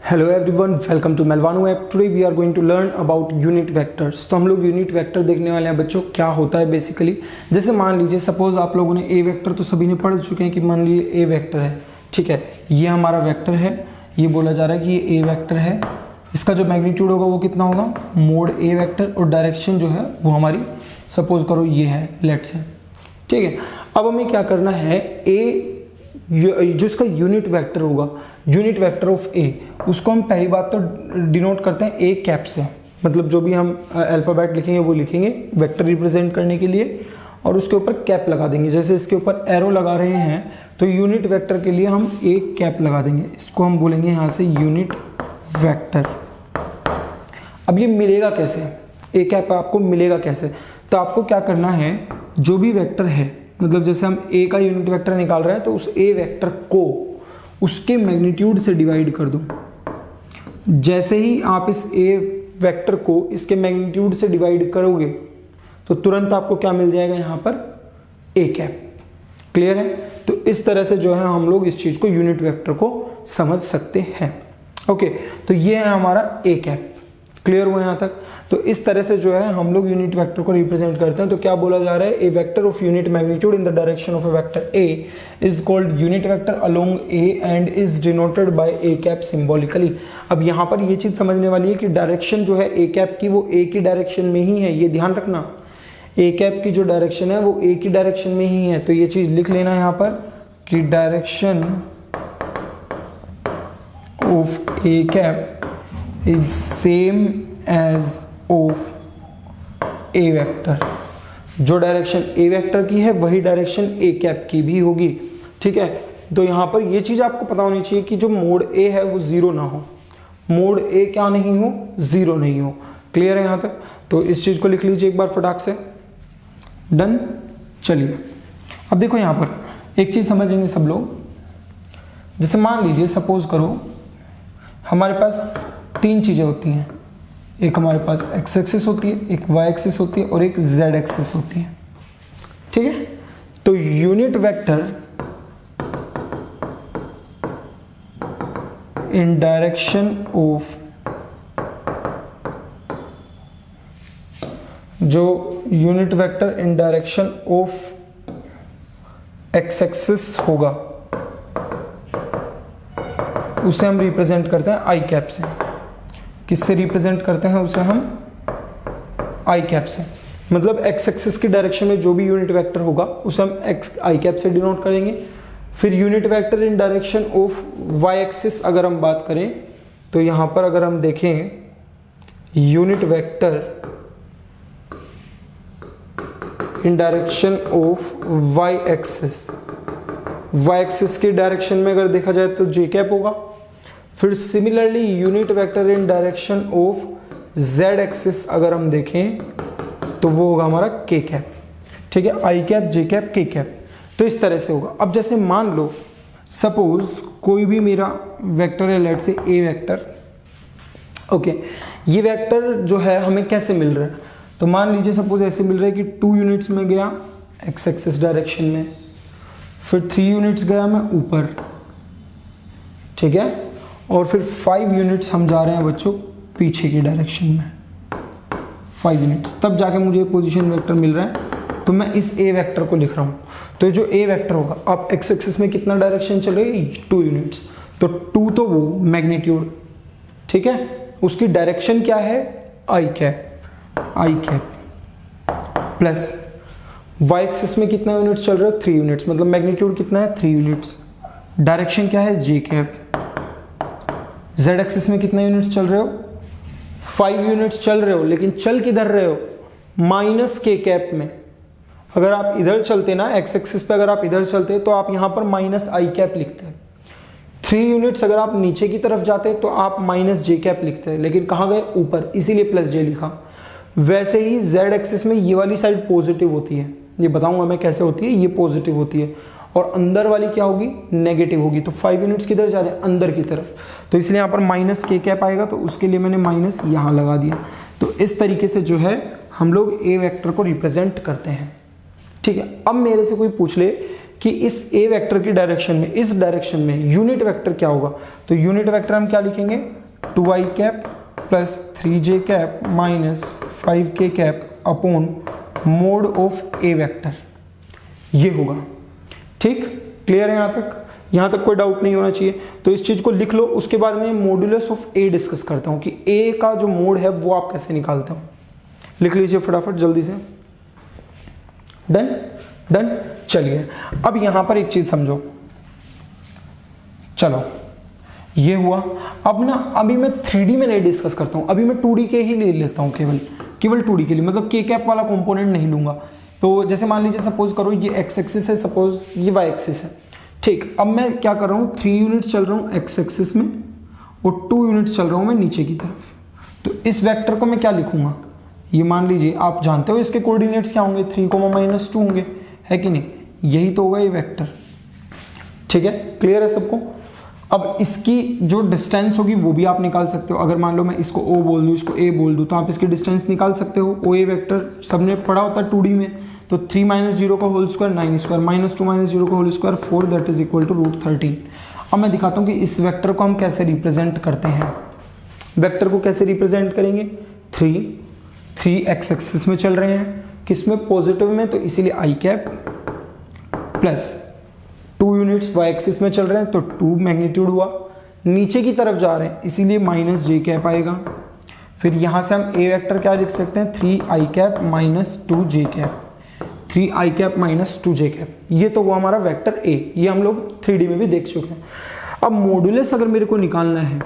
Hello everyone, welcome to मेलवानो app. Today we are going to learn about unit vectors. तो हम लोग unit vector देखने वाले हैं बच्चों। क्या होता है बेसिकली, जैसे मान लीजिए सपोज आप लोगों ने ए वेक्टर तो सभी ने पढ़ चुके हैं कि मान लीजिए ए वेक्टर है, ठीक है, ये हमारा वेक्टर है। ये बोला जा रहा है कि ये ए वेक्टर है, इसका जो मैग्नीट्यूड होगा वो कितना होगा, मोड ए वेक्टर, और डायरेक्शन जो है वो हमारी सपोज करो ये है, लेट्स से, ठीक है। अब हमें क्या करना है, ए जो इसका यूनिट वेक्टर होगा, यूनिट वेक्टर ऑफ ए, उसको हम पहली बात तो डिनोट करते हैं ए कैप से। मतलब जो भी हम अल्फाबेट लिखेंगे वो लिखेंगे वेक्टर रिप्रेजेंट करने के लिए, और उसके ऊपर कैप लगा देंगे। जैसे इसके ऊपर एरो लगा रहे हैं तो यूनिट वेक्टर के लिए हम ए कैप लगा देंगे, इसको हम बोलेंगे यहाँ से यूनिट वेक्टर। अब ये मिलेगा कैसे, ए कैप आपको मिलेगा कैसे, तो आपको क्या करना है, जो भी वेक्टर है, मतलब जैसे हम ए का यूनिट वेक्टर निकाल रहे हैं तो उस ए वेक्टर को उसके मैग्नीट्यूड से डिवाइड कर दो। जैसे ही आप इस ए वेक्टर को इसके मैग्नीट्यूड से डिवाइड करोगे तो तुरंत आपको क्या मिल जाएगा, यहाँ पर ए कैप। क्लियर है। तो इस तरह से जो है हम लोग इस चीज को, यूनिट वेक्टर को समझ सकते हैं। ओके, तो ये है हमारा ए कैप। क्लियर हुआ यहाँ तक। तो इस तरह से जो है हम लोग यूनिट वेक्टर को रिप्रेजेंट करते हैं। तो क्या बोला जा रहा है, a vector of unit magnitude in the direction of a vector a is called unit vector along a and is denoted by a cap symbolically. अब यहाँ पर ये चीज समझने वाली है कि डायरेक्शन जो है ए कैप की वो ए की डायरेक्शन में ही है, ये ध्यान रखना। ए कैप की जो डायरेक्शन है वो ए की डायरेक्शन में ही है। तो ये चीज लिख लेना यहाँ पर कि direction of A cap is same as of a vector. जो डायरेक्शन ए वेक्टर की है वही डायरेक्शन ए कैप की भी होगी, ठीक है। तो यहां पर ये चीज आपको पता होनी चाहिए कि जो मोड ए है वो जीरो ना हो, मोड ए क्या नहीं हो, जीरो नहीं हो। क्लियर है यहां तक। तो इस चीज को लिख लीजिए एक बार फटाक से। डन। चलिए अब देखो यहां पर एक चीज समझेंगे सब लोग। जैसे मान लीजिए सपोज करो हमारे पास तीन चीजें होती हैं, एक हमारे पास एक्स एक्सिस होती है, एक वाई एक्सिस होती है और एक जेड एक्सिस होती है, ठीक है। तो unit vector in direction of, जो unit vector in direction of x axis होगा उसे हम रिप्रेजेंट करते हैं आई कैप से। किससे रिप्रेजेंट करते हैं उसे हम, आई कैप से। मतलब एक्स एक्सिस की डायरेक्शन में जो भी यूनिट वेक्टर होगा उसे हम एक्स आई कैप से डिनोट करेंगे। फिर unit vector in direction of Y axis अगर हम बात करें तो यहां पर अगर हम देखें unit vector in direction of Y axis, Y axis की डायरेक्शन में अगर देखा जाए तो जे कैप होगा। फिर similarly unit vector in direction of Z axis अगर हम देखें तो वो होगा हमारा के कैप, ठीक है। आई कैप, जे कैप, के कैप। तो इस तरह से होगा। अब जैसे मान लो सपोज कोई भी मेरा वेक्टर है, लेट से ए वेक्टर, ओके। ये वेक्टर जो है हमें कैसे मिल रहा है, तो मान लीजिए सपोज ऐसे मिल रहा है कि 2 यूनिट्स में गया एक्स एक्सिस डायरेक्शन में, फिर 3 यूनिट्स गया मैं ऊपर, ठीक है, और फिर 5 यूनिट्स हम जा रहे हैं बच्चों पीछे की डायरेक्शन में, 5 यूनिट्स, तब जाके मुझे पोजीशन वेक्टर मिल रहा है। तो मैं इस ए वेक्टर को लिख रहा हूं। तो जो ए वेक्टर होगा, आप एक्स एक्सिस में कितना डायरेक्शन चल रही है, 2 यूनिट्स, तो 2 तो वो मैग्नीट्यूड, ठीक है, उसकी डायरेक्शन क्या है, आई कैप, आई कैप, प्लस वाई एक्सिस में कितना यूनिट्स चल रहे हो, 3 यूनिट्स, मतलब मैग्नीट्यूड कितना है, 3 यूनिट्स, डायरेक्शन क्या है, जे कैप। जेड एक्सिस में कितना यूनिट्स चल रहे हो, 5 यूनिट्स चल रहे हो, लेकिन चल किधर रहे हो, माइनस के कैप में। अगर आप इधर चलते ना, एक्स एक्सिस पे अगर आप इधर चलते तो आप यहां पर माइनस आई कैप लिखते हैं। 3 यूनिट्स अगर आप नीचे की तरफ जाते तो आप माइनस जे कैप लिखते हैं, लेकिन कहां गए, ऊपर, इसीलिए प्लस जे लिखा। वैसे ही जेड एक्सिस में ये वाली साइड पॉजिटिव होती है, ये बताऊंगा मैं कैसे होती है, ये पॉजिटिव होती है, और अंदर वाली क्या होगी, नेगेटिव होगी। तो 5 यूनिट्स किधर जा रहे हैं, अंदर की तरफ, तो इसलिए यहाँ पर माइनस के कैप आएगा, तो उसके लिए मैंने माइनस यहाँ लगा दिया। तो इस तरीके से जो है हम लोग ए वेक्टर को रिप्रेजेंट करते हैं, ठीक है। अब मेरे से कोई पूछ ले कि इस ए वेक्टर की डायरेक्शन में, इस डायरेक्शन में यूनिट वेक्टर क्या होगा, तो यूनिट वेक्टर हम क्या लिखेंगे, 2i cap plus 3j cap minus 5k cap upon mode of a vector, ये होगा। ठीक, क्लियर है यहाँ तक? यहाँ तक कोई डाउट नहीं होना चाहिए। तो इस चीज को लिख लो, उसके बाद में मॉड्यूलस ऑफ ए डिस्कस करता हूँ कि ए का जो मोड है वो आप कैसे निकालते हो। लिख लीजिए फटाफट जल्दी से। Done done. चलिए अब यहां पर एक चीज समझो, चलो ये हुआ। अब ना अभी मैं 3D में नहीं डिस्कस करता हूं, अभी मैं 2D के ही ले लेता हूं, केवल 2D के लिए, मतलब के कैप वाला कंपोनेंट नहीं लूंगा। तो जैसे मान लीजिए सपोज करो ये एक्स एक्सिस है, सपोज ये वाई एक्सिस है। ठीक, अब मैं क्या कर रहा हूँ, 3 यूनिट चल रहा हूँ एक्स एक्सिस में और 2 यूनिट चल रहा हूँ मैं नीचे की तरफ। तो इस वेक्टर को मैं क्या लिखूंगा, ये मान लीजिए आप जानते हो इसके कोऑर्डिनेट्स क्या होंगे, 3, -2 होंगे, है कि नहीं, यही तो होगा ये वेक्टर। ठीक है, क्लियर है सबको? अब इसकी जो डिस्टेंस होगी वो भी आप निकाल सकते हो। अगर मान लो मैं इसको O बोल दूं, इसको A बोल दूं, तो आप इसकी डिस्टेंस निकाल सकते हो। OA वेक्टर सबने पढ़ा होता है 2D में, तो 3 - 0 का होल स्क्वायर 9 स्क्वायर, -2 - 0 का whole square 4, that is equal to √13। अब मैं दिखाता हूँ कि इस वेक्टर को हम कैसे रिप्रेजेंट करते हैं। वेक्टर को कैसे रिप्रेजेंट करेंगे, 3 एक्स एक्सिस में चल रहे हैं, किसमें, पॉजिटिव में, तो इसीलिए i cap plus 2 units y axis में चल रहे हैं तो 2 मैग्नीट्यूड हुआ, नीचे की तरफ जा रहे हैं इसीलिए -j कैप आएगा। फिर यहां से हम ए वेक्टर क्या लिख सकते हैं, 3i cap minus 2j cap, 3i cap minus 2j cap, ये तो वो हमारा वेक्टर ए, ये हम लोग 3D में भी देख चुके हैं। अब मॉड्यूलस अगर मेरे को निकालना है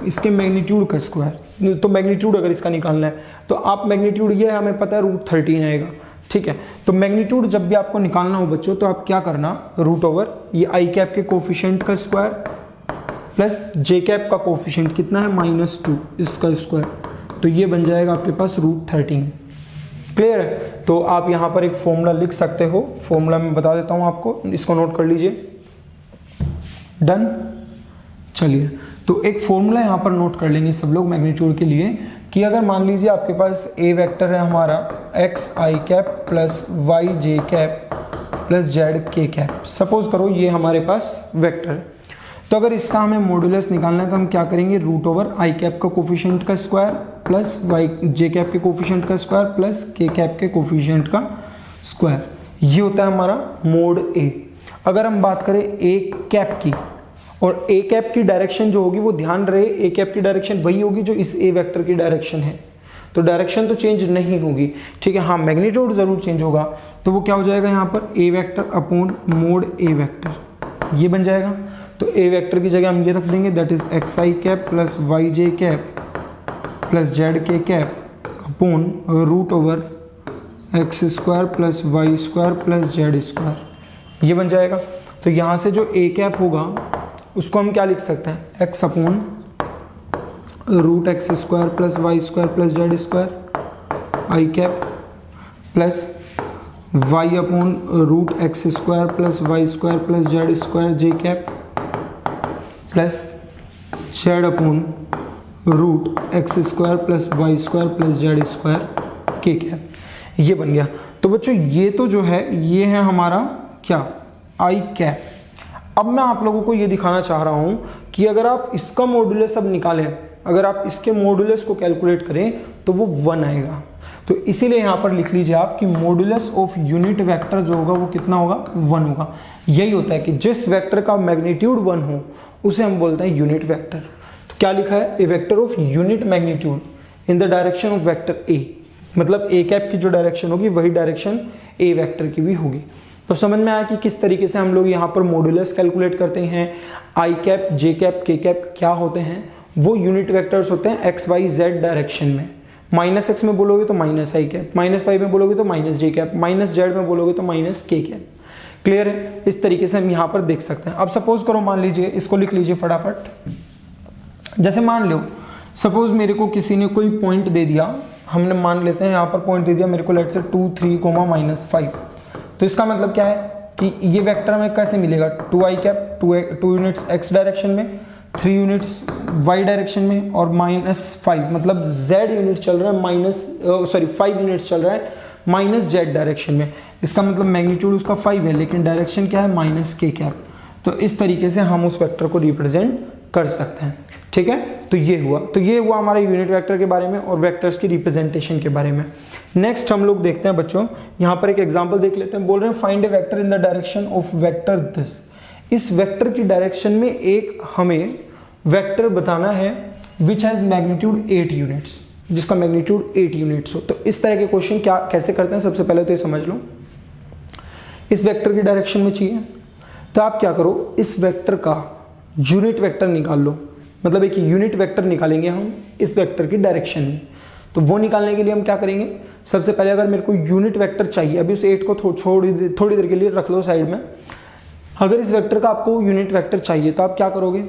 इसके मैग्नीट्यूड का स्क्वायर, तो मैग्नीट्यूड अगर इसका निकालना है तो आप मैग्नीट्यूड ये हमें पता है √13 आएगा। ठीक है, तो मैग्नीट्यूड जब भी आपको निकालना हो बच्चों तो आप क्या करना, √ ये आई कैप के कोफिशिएंट का स्क्वायर प्लस जे कैप का कोफिशिएंट कितना है, -2, इसका स्क्वायर, तो ये बन जाएगा आपके पास √13। क्लियर है? तो आप यहां पर एक फॉर्मूला लिख सकते हो, फॉर्मूला मैं बता देता हूं आपको, इसको नोट कर लीजिए। डन। चलिए तो एक फॉर्मूला यहां पर नोट कर लेंगे सब लोग मैग्नीट्यूड के लिए, कि अगर मान लीजिए आपके पास ए वेक्टर है हमारा xi cap plus yj cap plus zk cap, suppose करो ये हमारे पास वेक्टर है। तो अगर इसका हमें मॉड्यूलस निकालना है तो हम क्या करेंगे, √i कैप का कोफिशिएंट का स्क्वायर प्लस j कैप के कोफिशिएंट का स्क्वायर प्लस k कैप के कोफिशिएंट का स्क्वायर, ये होता है हमारा मोड ए। अगर हम बात करें ए कैप की, और ए कैप की डायरेक्शन जो होगी वो ध्यान रहे ए कैप की डायरेक्शन वही होगी जो इस ए वेक्टर की डायरेक्शन है, तो डायरेक्शन तो चेंज नहीं होगी। ठीक है, हाँ मैग्नीट्यूड जरूर चेंज होगा, तो वो क्या हो जाएगा यहाँ पर ए वेक्टर अपॉन मोड ए वेक्टर, ये बन जाएगा। तो ए वेक्टर की जगह हम ये रख देंगे, that is xi cap plus yj cap plus zk cap upon √x square plus y square plus z square, ये बन जाएगा। तो यहाँ से जो ए कैप होगा उसको हम क्या लिख सकते हैं, x upon √x square plus y square plus z square i cap plus y upon √x square plus y square plus z square j cap plus z upon √x square plus y square plus z square k cap, ये बन गया। तो बच्चों ये तो जो है ये है हमारा क्या, आई कैप। अब मैं आप लोगों को ये दिखाना चाह रहा हूं कि अगर आप इसका मॉड्यूलस अब निकालें, अगर आप इसके मॉड्यूलस को कैलकुलेट करें तो वो 1 आएगा। तो इसीलिए यहां पर लिख लीजिए आप कि मॉड्यूलस ऑफ यूनिट वेक्टर जो होगा वो कितना होगा, 1 होगा। यही होता है कि जिस वेक्टर का मैग्नीट्यूड 1 हो उसे हम बोलते हैं यूनिट वेक्टर। तो क्या लिखा है, a vector of unit magnitude in the direction of vector a, मतलब ए कैप की जो डायरेक्शन होगी वही डायरेक्शन ए वेक्टर की भी होगी। तो समझ में आया कि किस तरीके से हम लोग यहाँ पर मॉड्यूलस कैलकुलेट करते हैं। आई कैप, जे कैप, के कैप क्या होते हैं, वो यूनिट वेक्टर्स होते हैं एक्स वाई जेड डायरेक्शन में। -x में बोलोगे तो -i कैप, -y में बोलोगे तो -j कैप, -z में बोलोगे तो -k कैप। क्लियर है? इस तरीके से हम यहाँ पर देख सकते हैं। अब सपोज करो, मान लीजिए, इसको लिख लीजिए फटाफट। जैसे मान लो सपोज मेरे को किसी ने कोई पॉइंट दे दिया, हमने मान लेते हैं यहाँ पर पॉइंट दे दिया मेरे को, लेट से 2, 3, -5। तो इसका मतलब क्या है कि ये वेक्टर हमें कैसे मिलेगा, 2i cap 2 units x direction में, 3 यूनिट्स y डायरेक्शन में और -5, मतलब z यूनिट चल रहा है 5 यूनिट्स चल रहा है -z डायरेक्शन में। इसका मतलब मैग्नीट्यूड उसका 5 है, लेकिन डायरेक्शन क्या है, माइनस के कैप। तो इस तरीके से हम उस वेक्टर को रिप्रेजेंट कर सकते हैं। ठीक है, तो ये हुआ हमारे यूनिट वेक्टर के बारे में और वेक्टर्स की रिप्रेजेंटेशन के बारे में। नेक्स्ट हम लोग देखते हैं बच्चों, यहाँ पर एक एग्जांपल देख लेते हैं। बोल रहे हैं find A vector in the direction of vector this. इस वेक्टर की डायरेक्शन में एक हमें वेक्टर बताना है विच हैज मैग्नीट्यूड 8 यूनिट्स, जिसका मैग्नीट्यूड 8 यूनिट्स हो। तो इस तरह के क्वेश्चन कैसे करते हैं, सबसे पहले तो ये समझ लो। इस वेक्टर की डायरेक्शन में चाहिए तो आप क्या करो, इस वेक्टर का यूनिट वेक्टर निकाल लो, मतलब एक यूनिट वेक्टर निकालेंगे हम इस वेक्टर की डायरेक्शन में। तो वो निकालने के लिए हम क्या करेंगे, सबसे पहले अगर मेरे को यूनिट वेक्टर चाहिए, अभी उस 8 को थोड़ी देर के लिए रख लो साइड में। अगर इस वेक्टर का आपको यूनिट वेक्टर चाहिए तो आप क्या करोगे,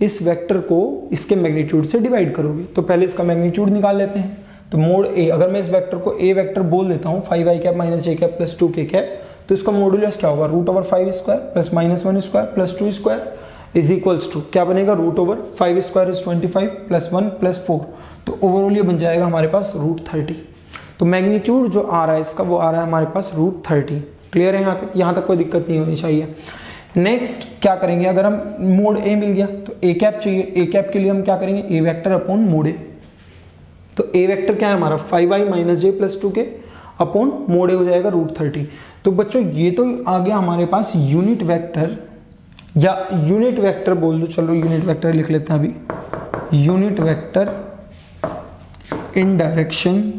इस वेक्टर को इसके मैग्नीट्यूड से डिवाइड करोगे। तो पहले इसका मैग्नीट्यूड निकाल लेते हैं। तो मोड ए, अगर मैं इस वेक्टर को ए वेक्टर बोल देता हूँ 5i cap minus J cap plus 2k cap, तो इसका मॉडुलस क्या होगा, √5 square plus -1 square plus 2 square is equals to क्या बनेगा, √5 स्क्वायर इज 25 प्लस 1 प्लस 4। तो ओवरऑल ये बन जाएगा हमारे पास √30। तो मैग्नीट्यूड जो आ रहा है इसका, वो आ रहा है हमारे पास √30। क्लियर है यहाँ तक कोई दिक्कत नहीं होनी चाहिए। नेक्स्ट क्या करेंगे, अगर हम मोड ए मिल गया तो ए कैप चाहिए। ए कैप के लिए हम क्या करेंगे, ए वेक्टर अपॉन मोड ए। तो ए वेक्टर क्या है हमारा, 5i माइनस जे प्लस 2k अपॉन मोड ए हो जाएगा √30। तो बच्चों ये तो आ गया हमारे पास यूनिट वेक्टर, या यूनिट वेक्टर बोल दो, चलो यूनिट वेक्टर लिख लेते हैं अभी। Unit vector in direction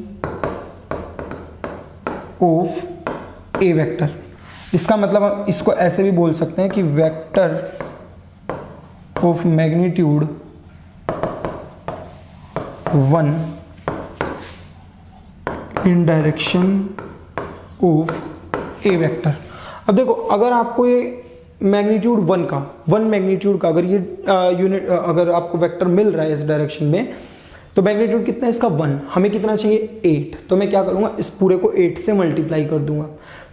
of a vector. इसका मतलब हम इसको ऐसे भी बोल सकते हैं कि vector of magnitude 1 in direction of a vector. अब देखो, अगर आपको ये मैग्नीट्यूड 1 मैग्नीट्यूड का अगर ये यूनिट अगर आपको वेक्टर मिल रहा है इस डायरेक्शन में, तो मैग्नीट्यूड कितना है इसका 1, हमें कितना चाहिए 8। तो मैं क्या करूंगा, इस पूरे को 8 से मल्टीप्लाई कर दूंगा।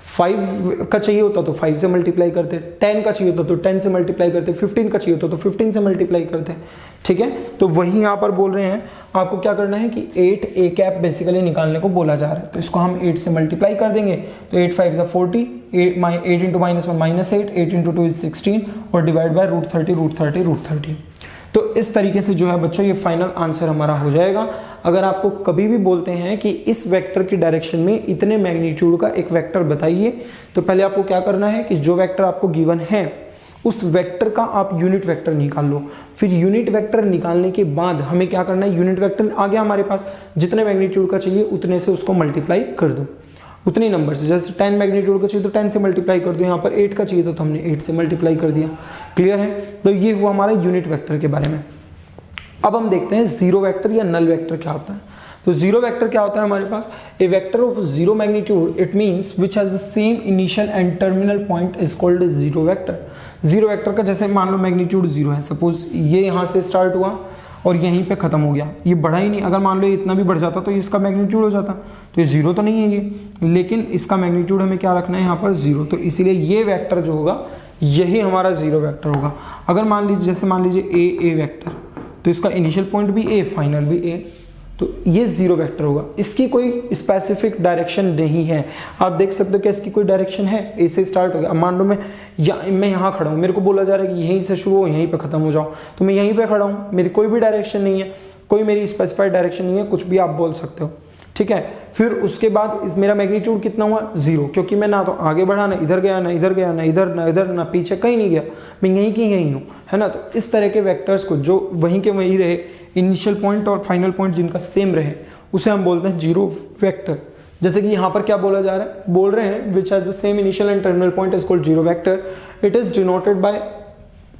5 का चाहिए होता तो 5 से मल्टीप्लाई करते, 10 का चाहिए होता तो 10 से मल्टीप्लाई करते, 15 का चाहिए होता तो 15 से मल्टीप्लाई करते। ठीक है, तो वही यहाँ पर बोल रहे हैं आपको क्या करना है कि 8 ए कैप बेसिकली निकालने को बोला जा रहा है। तो इसको हम 8 से मल्टीप्लाई कर देंगे, तो 8 5 = 40, 8 इंटू -1 -8, 8 इंटू 2 = 16 और डिवाइड बाय √30। तो इस तरीके से जो है बच्चों ये फाइनल आंसर हमारा हो जाएगा। अगर आपको कभी भी बोलते हैं कि इस वेक्टर की डायरेक्शन में इतने मैग्नीट्यूड का एक वेक्टर बताइए, तो पहले आपको क्या करना है कि जो वेक्टर आपको गिवन है उस वेक्टर का आप यूनिट वेक्टर निकाल लो। फिर यूनिट वेक्टर निकालने के बाद हमें क्या करना है, यूनिट वेक्टर आ गया हमारे पास, जितने मैग्नीट्यूड का चाहिए उतने से उसको मल्टीप्लाई कर दो, उतनी नंबर से। जैसे 10 मैग्नीट्यूड का चाहिए तो 10 से मल्टीप्लाई कर दो, यहाँ पर 8 का चाहिए तो हमने 8 से मल्टीप्लाई कर दिया। क्लियर है, तो ये हुआ हमारा यूनिट वेक्टर के बारे में। अब हम देखते हैं जीरो वेक्टर या नल वेक्टर क्या होता है। तो जीरो वेक्टर क्या होता है हमारे पास, a vector of zero magnitude it means which has the same initial and terminal point is called zero vector. Zero vector का जैसे मान लो मैग्नीट्यूड 0 है, सपोज ये यहाँ से स्टार्ट हुआ और यहीं पे खत्म हो गया, ये बढ़ा ही नहीं। अगर मान लो इतना भी बढ़ जाता तो इसका मैग्नीट्यूड हो जाता, तो ये 0 तो नहीं है ये, लेकिन इसका मैग्नीट्यूड हमें क्या रखना है यहाँ पर 0। तो इसीलिए ये वेक्टर जो होगा यही हमारा जीरो वेक्टर होगा। अगर मान लीजिए जैसे मान लीजिए ए वेक्टर, तो इसका इनिशियल पॉइंट भी ए, फाइनल भी ए, तो ये जीरो वेक्टर होगा। इसकी कोई स्पेसिफिक डायरेक्शन नहीं है। आप देख सकते हो कि इसकी कोई डायरेक्शन है, ए से स्टार्ट हो गया। अब मान लो मैं यहाँ खड़ा हूँ, मेरे को बोला जा रहा है कि यहीं से शुरू हो यहीं पे खत्म हो जाओ, तो मैं यहीं पे खड़ा हूँ, मेरी कोई भी डायरेक्शन नहीं है, कोई मेरी स्पेसिफाइड डायरेक्शन नहीं है, कुछ भी आप बोल सकते हो। ठीक है, फिर उसके बाद मेरा मैग्नीट्यूड कितना हुआ 0, क्योंकि मैं ना तो आगे बढ़ा, ना इधर गया, ना इधर गया, ना इधर ना इधर, ना पीछे, कहीं नहीं गया, मैं यहीं की यहीं हूँ, है ना। तो इस तरह के वेक्टर्स को जो वहीं के वहीं रहे, इनिशियल पॉइंट और फाइनल पॉइंट जिनका सेम रहे, उसे हम बोलते हैं जीरो वेक्टर। जैसे कि यहाँ पर क्या बोला जा रहा है, बोल रहे हैं which has the same initial and terminal point is called zero vector, it is denoted by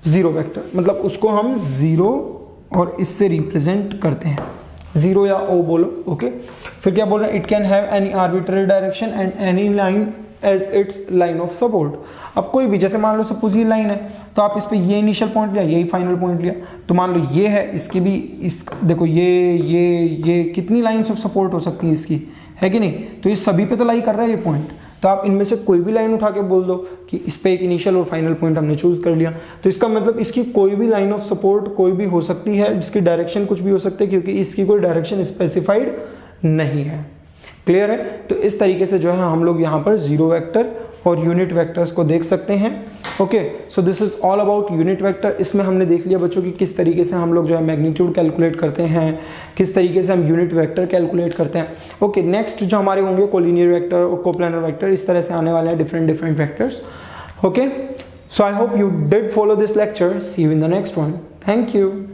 zero vector. मतलब उसको हम जीरो और इससे रिप्रेजेंट करते हैं, जीरो या ओ बोलो, ओके। फिर क्या बोल रहे हैं, it can have any arbitrary direction and any line as its line of support. अब कोई भी, जैसे मान लो सपोज ये लाइन है, तो आप इस पे ये इनिशियल पॉइंट लिया, यही फाइनल पॉइंट लिया, तो मान लो ये है, इसकी भी इस देखो ये कितनी लाइन्स ऑफ सपोर्ट हो सकती है इसकी, है कि नहीं। तो ये सभी पे तो लाई कर रहा है ये पॉइंट, तो आप इनमें से कोई भी लाइन उठा के बोल दो कि इस पे एक इनिशियल और फाइनल पॉइंट हमने चूज कर लिया, तो इसका मतलब इसकी कोई भी लाइन ऑफ सपोर्ट कोई भी हो सकती है, जिसकी डायरेक्शन कुछ भी हो सकती है, क्योंकि इसकी कोई डायरेक्शन स्पेसिफाइड नहीं है। क्लियर है? तो इस तरीके से जो है हम लोग यहाँ पर जीरो वेक्टर और यूनिट वेक्टर्स को देख सकते हैं। Okay, so this is all about unit vector. इसमें हमने देख लिया बच्चों कि किस तरीके से हम लोग जो है मैग्नीट्यूड कैलकुलेट करते हैं, किस तरीके से हम यूनिट वेक्टर कैलकुलेट करते हैं। ओके, नेक्स्ट जो हमारे होंगे कोलिनियर वेक्टर और कोप्लानर वेक्टर, इस तरह से आने वाले हैं different vectors. Okay, so I hope you did follow this lecture. See you in the next one. Thank you.